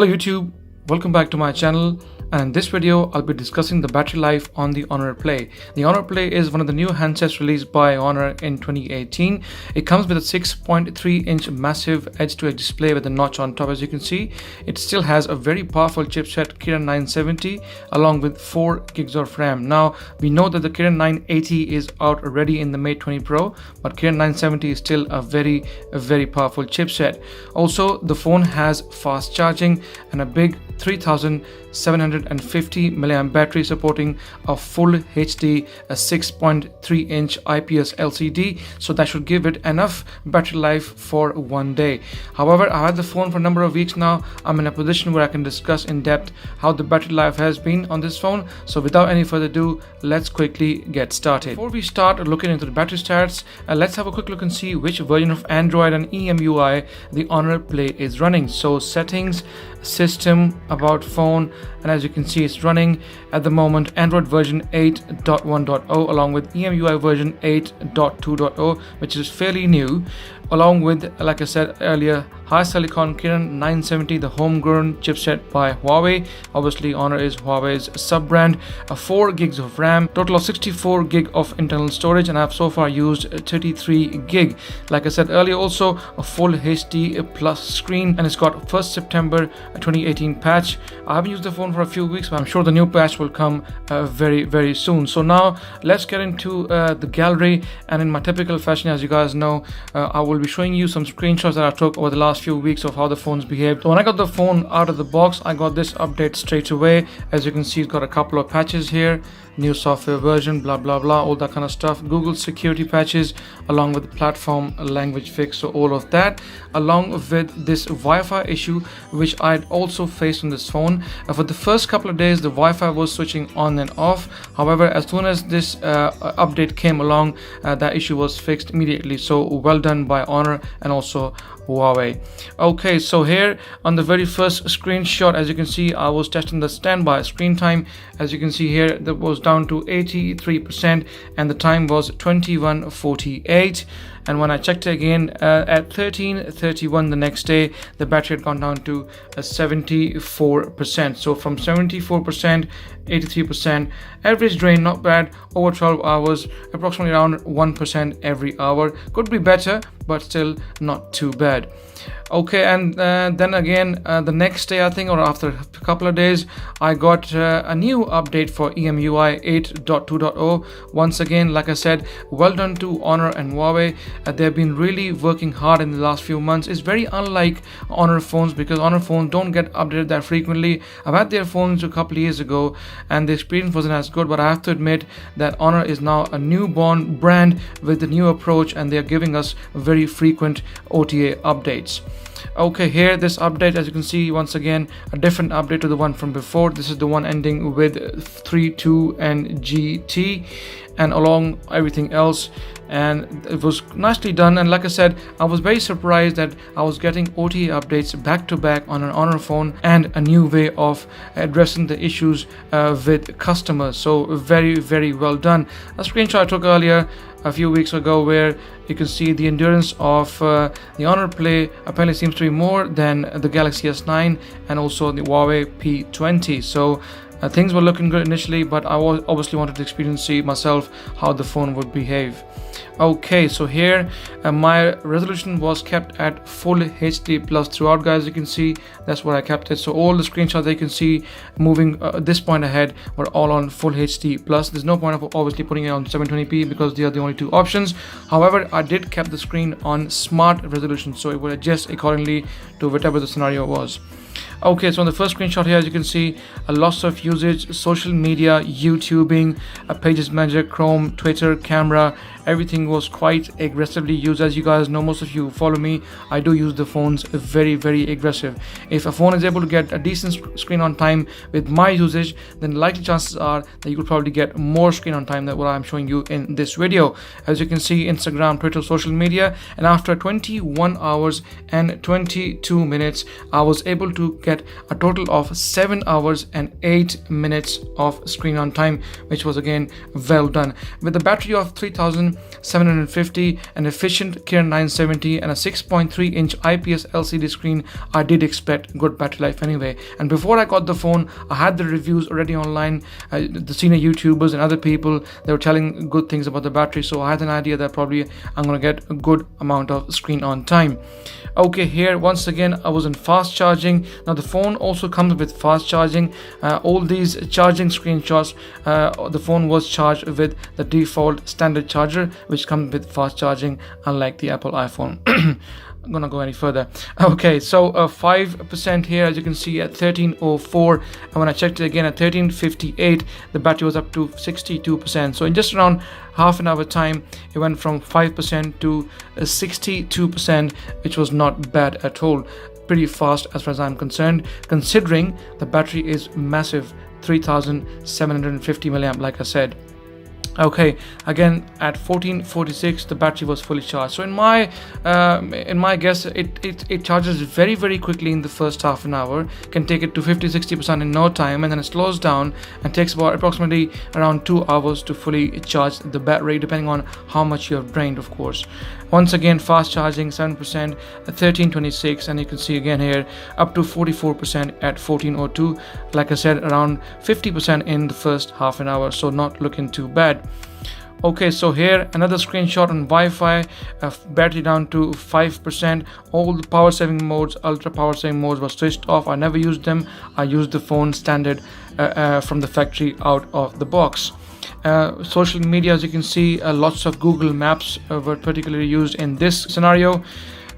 Hello YouTube, welcome back to my channel, and in this video I'll be discussing the battery life on the Honor Play. The Honor Play is one of the new handsets released by Honor in 2018. It comes with a 6.3-inch massive edge-to-edge display with a notch on top. As you can see, it still has a very powerful chipset Kirin 970 along with 4 gigs of RAM. Now we know that the Kirin 980 is out already in the Mate 20 Pro, but Kirin 970 is still a very powerful chipset. Also, the phone has fast charging and a big 3750 mAh battery supporting a full HD 6.3-inch IPS LCD, so that should give it enough battery life for one day. However, I had the phone for a number of weeks now. I'm in a position where I can discuss in depth how the battery life has been on this phone. So without any further ado, let's quickly get started. Before we start looking into the battery stats, let's have a quick look and see which version of Android and EMUI the Honor Play is running. So settings, system, about phone, and as you can see, it's running at the moment Android version 8.1.0 along with EMUI version 8.2.0, which is fairly new, along with, like I said earlier, HiSilicon Kirin 970, the homegrown chipset by Huawei. Obviously Honor is Huawei's sub-brand. 4 gigs of RAM, total of 64 gig of internal storage, and I've so far used 33 gig. Like I said earlier, also a full HD plus screen, and it's got 1st September 2018 patch. I haven't used the phone for a few weeks, but I'm sure the new patch will come very soon. So now let's get into the gallery, and in my typical fashion, as you guys know, I will be showing you some screenshots that I took over the last few weeks of how the phone's behaved. So when I got the phone out of the box, I got this update straight away. As you can see, it's got a couple of patches here, new software version, blah all that kind of stuff, Google security patches, along with the platform language fix. So all of that, along with this Wi-Fi issue which I'd also faced on this phone. For the first couple of days the Wi-Fi was switching on and off. However, as soon as this update came along, that issue was fixed immediately. So well done by Honor and also Huawei. Okay, so here on the very first screenshot, as you can see, I was testing the standby screen time. As you can see here, that was down to 83% and the time was 21:48. And when I checked again at 13:31 the next day, the battery had gone down to 74%. So from 74%, 83%, average drain not bad, over 12 hours, approximately around 1% every hour. Could be better, but still not too bad. Okay, and then again the next day, I think, or after a couple of days, I got a new update for EMUI 8.2.0. Once again, like I said, well done to Honor and Huawei. They've been really working hard in the last few months. It's very unlike Honor phones, because Honor phones don't get updated that frequently. I've had their phones a couple of years ago and the experience wasn't as good, but I have to admit that Honor is now a newborn brand with a new approach, and they're giving us very frequent OTA updates. Okay, here this update, as you can see, once again a different update to the one from before. This is the one ending with 32 and GT, and along everything else, and it was nicely done. And like I said, I was very surprised that I was getting OTA updates back to back on an Honor phone, and a new way of addressing the issues with customers. So very well done. A screenshot I took earlier a few weeks ago where you can see the endurance of the Honor Play apparently seems to be more than the Galaxy S9 and also the Huawei P20. So things were looking good initially, but I obviously wanted to experience, see myself how the phone would behave. Okay, so here my resolution was kept at full HD plus throughout, guys. You can see that's where I kept it. So all the screenshots that you can see moving this point ahead were all on full HD plus. There's no point of obviously putting it on 720p because they are the only two options. However, I did keep the screen on smart resolution, so it would adjust accordingly to whatever the scenario was. Okay, so on the first screenshot here, as you can see, a lots of usage, social media, YouTubing, Pages Manager, Chrome, Twitter, camera, everything was quite aggressively used. As you guys know, most of you who follow me, I do use the phones very aggressive. If a phone is able to get a decent screen on time with my usage, then likely chances are that you could probably get more screen on time than what I'm showing you in this video. As you can see, Instagram, Twitter, social media, and after 21 hours and 22 minutes, I was able to get get a total of 7 hours and 8 minutes of screen on time, which was again well done. With a battery of 3750, an efficient Kirin 970 and a 6.3-inch IPS LCD screen, I did expect good battery life anyway. And before I got the phone, I had the reviews already online. The senior YouTubers and other people, they were telling good things about the battery, so I had an idea that probably I'm going to get a good amount of screen on time. Okay, here once again I was in fast charging. Now the phone also comes with fast charging. All these charging screenshots, the phone was charged with the default standard charger, which comes with fast charging, unlike the Apple iPhone. I'm gonna go any further. Okay, so 5% here, as you can see, at 13:04, and when I checked it again at 13:58, the battery was up to 62%. So in just around half an hour time, it went from 5% to 62%, which was not bad at all. Pretty fast as far as I'm concerned, considering the battery is massive, 3750 milliamp, like I said. Okay, again at 14:46 the battery was fully charged. So in my guess, it charges very quickly in the first half an hour, can take it to 50-60% in no time, and then it slows down and takes about approximately around 2 hours to fully charge the battery, depending on how much you have drained, of course. Once again, fast charging 7% at 13:26, and you can see again here up to 44% at 14:02. Like I said, around 50% in the first half an hour, so not looking too bad. Okay, so here another screenshot on Wi-Fi, battery down to 5%. All the power saving modes, ultra power saving modes, were switched off. I never used them. I used the phone standard from the factory out of the box. Social media, as you can see, lots of Google Maps were particularly used in this scenario.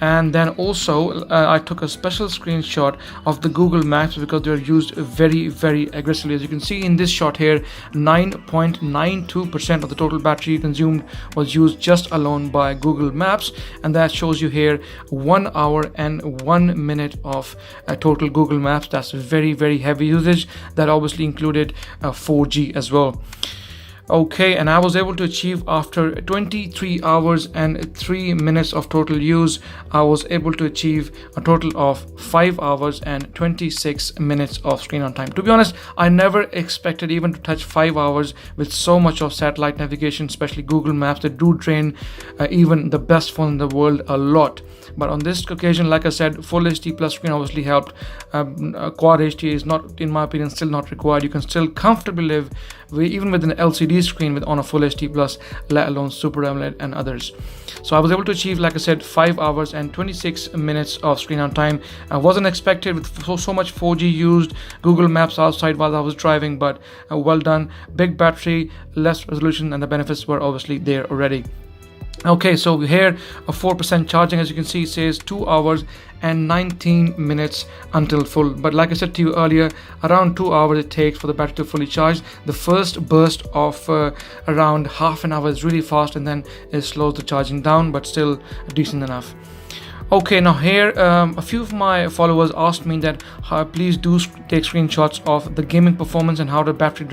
And then also I took a special screenshot of the Google Maps because they are used very aggressively. As you can see in this shot here, 9.92% of the total battery consumed was used just alone by Google Maps, and that shows you here 1 hour and 1 minute of total Google Maps. That's very heavy usage. That obviously included 4G as well. Okay, and I was able to achieve, after 23 hours and 3 minutes of total use, I was able to achieve a total of 5 hours and 26 minutes of screen on time. To be honest, I never expected even to touch 5 hours with so much of satellite navigation, especially Google Maps, that do drain even the best phone in the world a lot. But on this occasion, like I said, Full HD Plus screen obviously helped. Quad HD is not, in my opinion, still not required. You can still comfortably live even with an LCD screen on a Full HD Plus, let alone Super AMOLED and others. So I was able to achieve, like I said, 5 hours and 26 minutes of screen on time. I wasn't expected with so much 4G used, Google Maps outside while I was driving, but well done. Big battery, less resolution, and the benefits were obviously there already. Okay, so here a 4% charging, as you can see, says 2 hours and 19 minutes until full. But like I said to you earlier, around 2 hours it takes for the battery to fully charge. The first burst of around half an hour is really fast, and then it slows the charging down, but still decent enough. Okay, now here a few of my followers asked me that please do take screenshots of the gaming performance and how the battery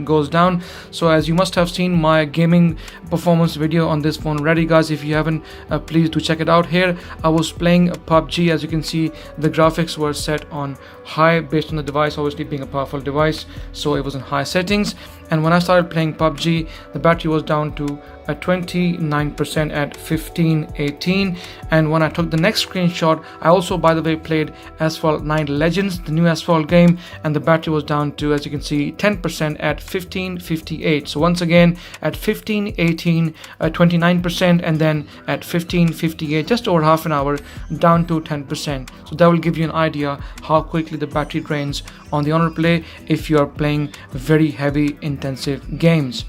goes down. So as you must have seen my gaming performance video on this phone already, guys. If you haven't, please do check it out. Here I was playing PUBG. As you can see, the graphics were set on high based on the device, obviously being a powerful device, so it was in high settings. And when I started playing PUBG, the battery was down to 29% at 15:18. And when I took the next screenshot, I also, by the way, played Asphalt 9 Legends, the new Asphalt game, and the battery was down to, as you can see, 10% at 15:58. So once again, at 15:18, 29%, and then at 15:58, just over half an hour, down to 10%. So that will give you an idea how quickly the battery drains on the Honor Play if you are playing very heavy intensive games.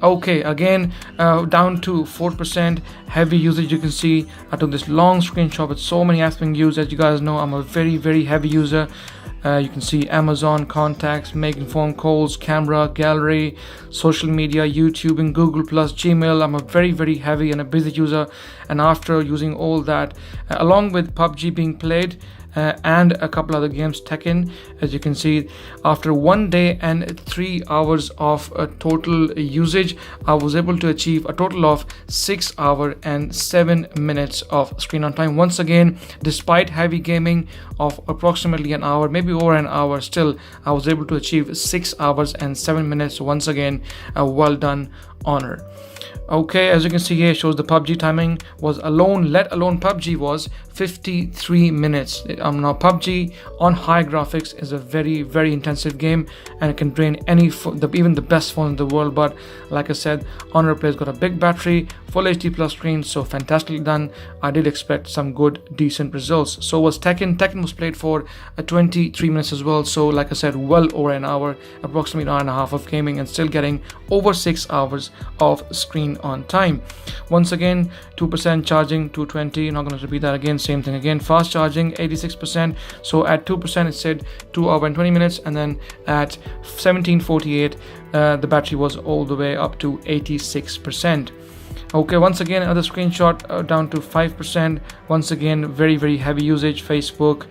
Okay, again down to 4% heavy usage. You can see I took this long screenshot with so many apps being used. As you guys know, I'm a very heavy user. You can see Amazon, contacts, making phone calls, camera, gallery, social media, YouTube, and Google Plus, Gmail. I'm a very heavy and a busy user, and after using all that, along with PUBG being played, and a couple other games. Tekken, as you can see, after 1 day and 3 hours of total usage, I was able to achieve a total of 6 hours and 7 minutes of screen on time. Once again, despite heavy gaming of approximately an hour, maybe over an hour, still I was able to achieve 6 hours and 7 minutes. Once again, well done, Honor. Okay, as you can see here, it shows the PUBG timing was let alone PUBG was 53 minutes. Now PUBG on high graphics is a very, very intensive game, and it can drain even the best phone in the world. But like I said, Honor Play's got a big battery, full HD plus screen, so fantastically done. I did expect some good, decent results. So was Tekken. Tekken was played for 23 minutes as well. So like I said, well over an hour, approximately an hour and a half of gaming, and still getting over 6 hours of screen on time. Once again, 2% charging, 220. Not going to repeat that again. Same thing again. Fast charging, 86%. So at 2% it said 2 hours and 20 minutes, and then at 1748 the battery was all the way up to 86%. Okay, once again another screenshot, down to 5%. Once again, very, very heavy usage. Facebook,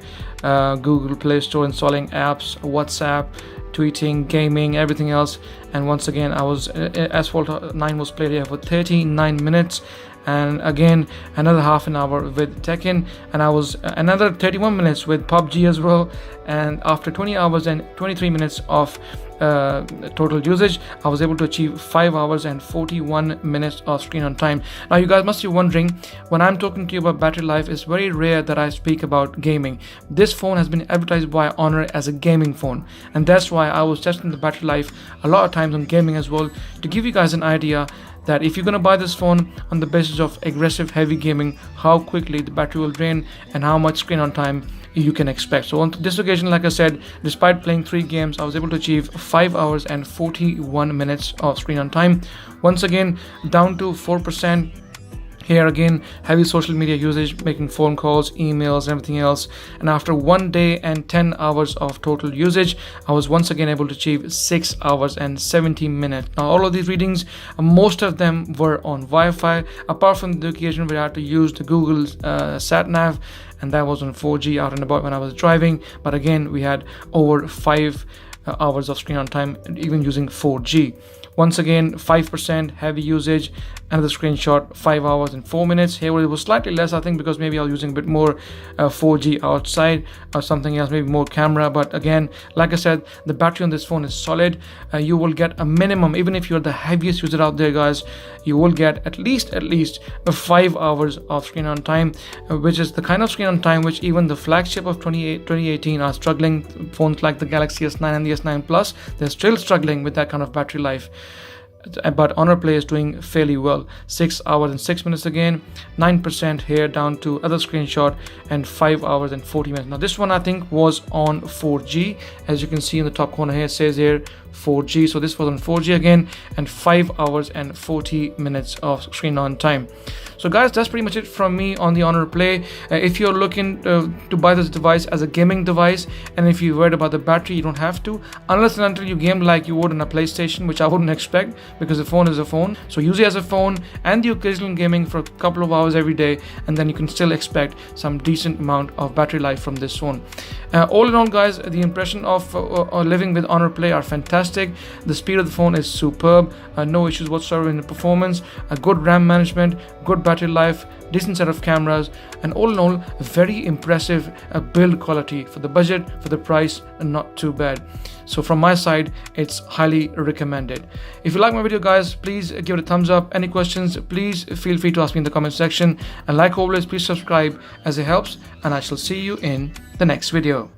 Google Play Store, installing apps, WhatsApp, tweeting, gaming, everything else. And once again, I was Asphalt 9 was played here for 39 minutes, and again another half an hour with Tekken, and I was another 31 minutes with PUBG as well. And after 20 hours and 23 minutes of total usage, I was able to achieve 5 hours and 41 minutes of screen on time. Now you guys must be wondering, when I'm talking to you about battery life, it's very rare that I speak about gaming. This phone has been advertised by Honor as a gaming phone, and that's why I was testing the battery life a lot of times on gaming as well, to give you guys an idea that if you're going to buy this phone on the basis of aggressive heavy gaming, how quickly the battery will drain and how much screen on time you can expect. So on this occasion, like I said, despite playing 3 games, I was able to achieve 5 hours and 41 minutes of screen on time. Once again, down to 4%. Here again, heavy social media usage, making phone calls, emails, and everything else. And after 1 day and 10 hours of total usage, I was once again able to achieve 6 hours and 70 minutes. Now, all of these readings, most of them were on Wi-Fi, apart from the occasion where I had to use the Google sat nav, and that was on 4G out and about when I was driving. But again, we had over 5 hours of screen on time, even using 4G. Once again, 5% heavy usage. Another screenshot, 5 hours and 4 minutes. Here it was slightly less, I think, because maybe I was using a bit more 4G outside or something else, maybe more camera. But again, like I said, the battery on this phone is solid. You will get a minimum, even if you're the heaviest user out there, guys, you will get at least 5 hours of screen on time, which is the kind of screen on time which even the flagship of 2018 are struggling. Phones like the Galaxy S9 and the S9 Plus, they're still struggling with that kind of battery life. But Honor Play is doing fairly well. 6 hours and 6 minutes again, 9% here, down to other screenshot, and 5 hours and 40 minutes. Now this one I think was on 4G. As you can see in the top corner here, it says here 4G. So this was on 4G again, and 5 hours and 40 minutes of screen on time. So guys, that's pretty much it from me on the Honor Play. If you're looking to buy this device as a gaming device, and if you're worried about the battery, you don't have to, unless and until you game like you would on a PlayStation, which I wouldn't expect, because the phone is a phone. So use it as a phone and the occasional gaming for a couple of hours every day, and then you can still expect some decent amount of battery life from this phone. All in all, guys, the impression of living with Honor Play are fantastic. The speed of the phone is superb, no issues whatsoever in the performance, a good RAM management, good battery life, decent set of cameras, and all in all, a very impressive build quality for the budget, for the price, and not too bad. So from my side, it's highly recommended. If you like my video, guys, please give it a thumbs up. Any questions, please feel free to ask me in the comment section, and like always, please subscribe as it helps, and I shall see you in the next video.